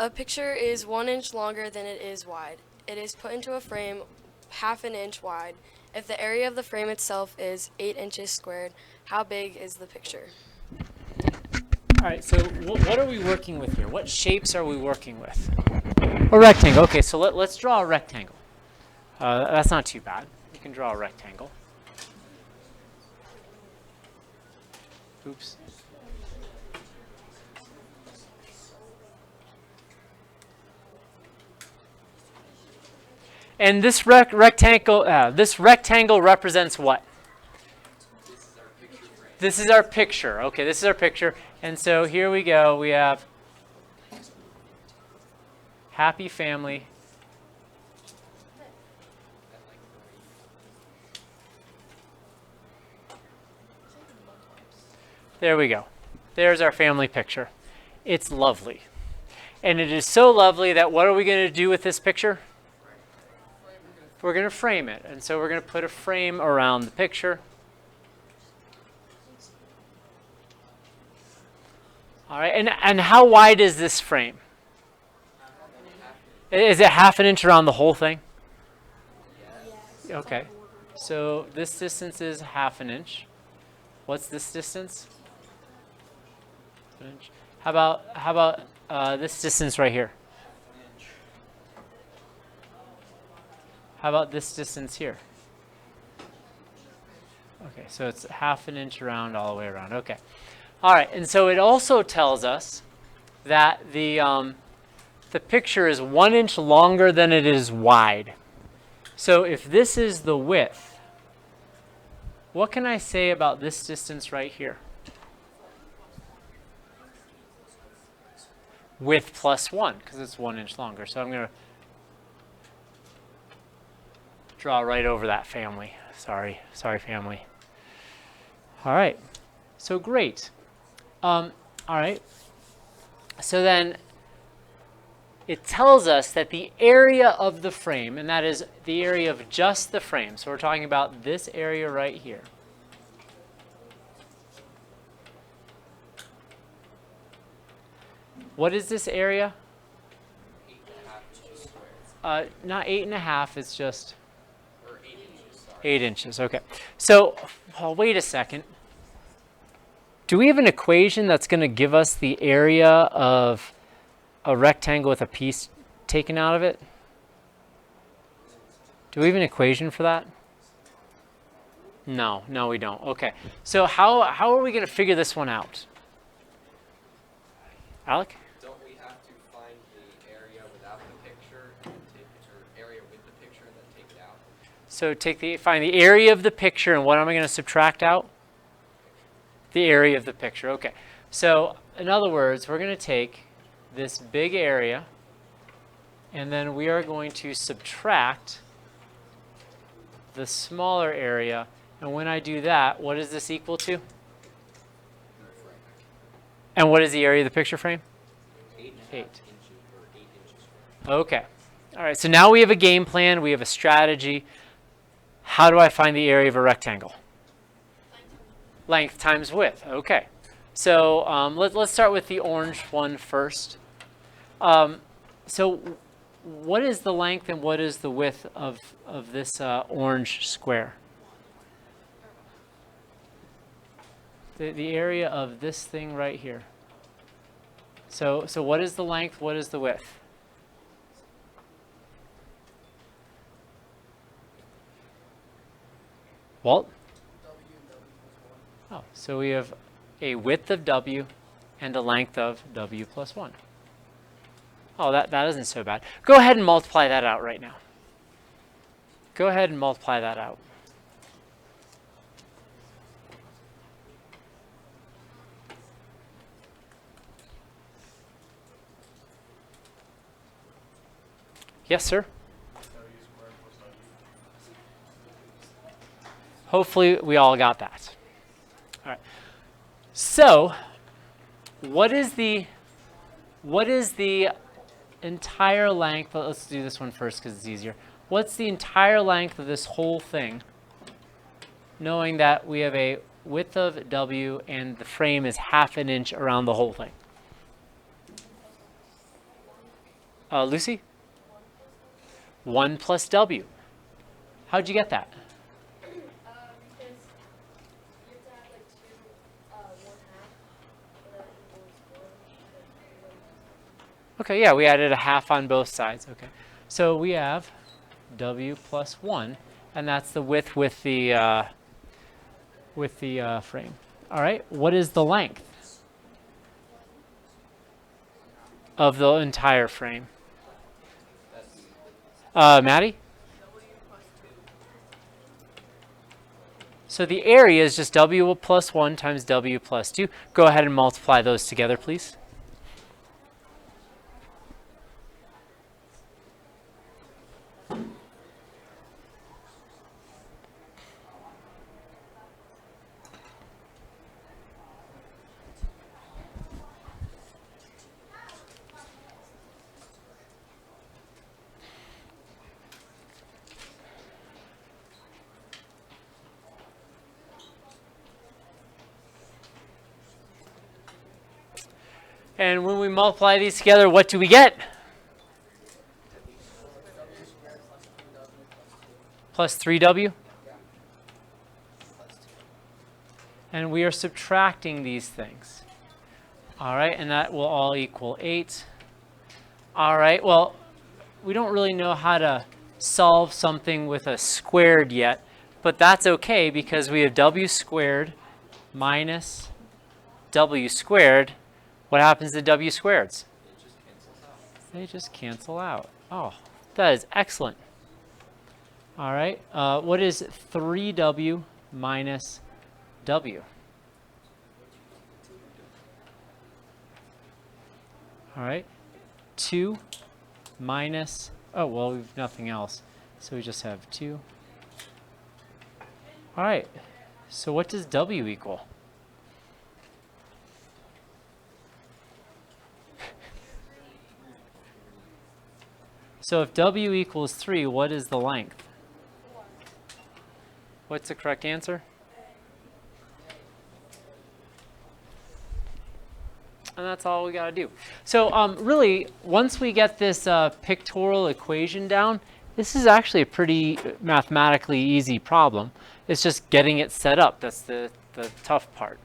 A picture is 1 inch longer than it is wide. It is put into a frame half an inch wide. If the area of the frame itself is 8 inches squared, how big is the picture? All right, so what are we working with here? What shapes are we working with? A rectangle. Okay, so let's draw a rectangle. That's not too bad. We can draw a rectangle. Oops. And this rectangle represents what? This is our picture. Okay, this is our picture. And so here we go. We have happy family. There we go. There's our family picture. It's lovely. And it is so lovely that what are we going to do with this picture? We're going to frame it. And so we're going to put a frame around the picture. All right, and how wide is this frame? Is it half an inch around the whole thing? Okay, so this distance is half an inch. What's this distance? An inch. How about this distance right here? How about this distance here? Okay, so it's half an inch around all the way around. Okay. All right, and so it also tells us that the picture is 1 inch longer than it is wide. So if this is the width, what can I say about this distance right here? Width plus 1, because it's 1 inch longer. So I'm going to draw right over that family. Sorry, family. All right, so great. All right, so then it tells us that the area of the frame, and that is the area of just the frame, so we're talking about this area right here. What is this area? 8.5 inches squared. Not 8.5, it's just Or 8 inches, sorry. 8 inches, okay. So, wait a second. Do we have an equation that's going to give us the area of a rectangle with a piece taken out of it? Do we have an equation for that? No, we don't. Okay. So how are we going to figure this one out? Alec? Don't we have to find the area without the picture and or area with the picture and then take it out? So find the area of the picture, and what am I going to subtract out? The area of the picture. Okay. So in other words, we're going to take this big area, and then we are going to subtract the smaller area. And when I do that, what is this equal to? And what is the area of the picture frame? 8.5 8. inches or 8 inches squared. Okay. All right. So now we have a game plan. We have a strategy. How do I find the area of a rectangle? Length times width. Okay. So let's start with the orange one first. So what is the length and what is the width of this orange square? The area of this thing right here. So what is the length? What is the width? Walt? Oh, so we have a width of W and a length of W plus 1. Oh, that isn't so bad. Go ahead and multiply that out right now. Go ahead and multiply that out. Yes, sir? Hopefully we all got that. All right. So, what is the entire length? Well, let's do this one first because it's easier. What's the entire length of this whole thing, knowing that we have a width of W and the frame is half an inch around the whole thing? Lucy? 1 plus W. How'd you get that? Because you have to have like two, 1/2, so that equals 1. Okay, yeah, we added a half on both sides. Okay, so we have W plus 1, and that's the width with the frame. All right, what is the length of the entire frame? Maddie? So the area is just W plus 1 times W plus 2. Go ahead and multiply those together, please. And when we multiply these together, what do we get? Plus 3W. And we are subtracting these things. All right, and that will all equal 8. All right, well, we don't really know how to solve something with a squared yet, but that's okay because we have W squared minus W squared. What happens to W squareds? They just cancel out. Oh, that is excellent. All right, what is 3W minus W? All right, 2 minus, oh, well, we have nothing else. So we just have 2. All right, so what does W equal? So if W equals 3, what is the length? What's the correct answer? And that's all we got to do. So really, once we get this pictorial equation down, this is actually a pretty mathematically easy problem. It's just getting it set up. That's the tough part.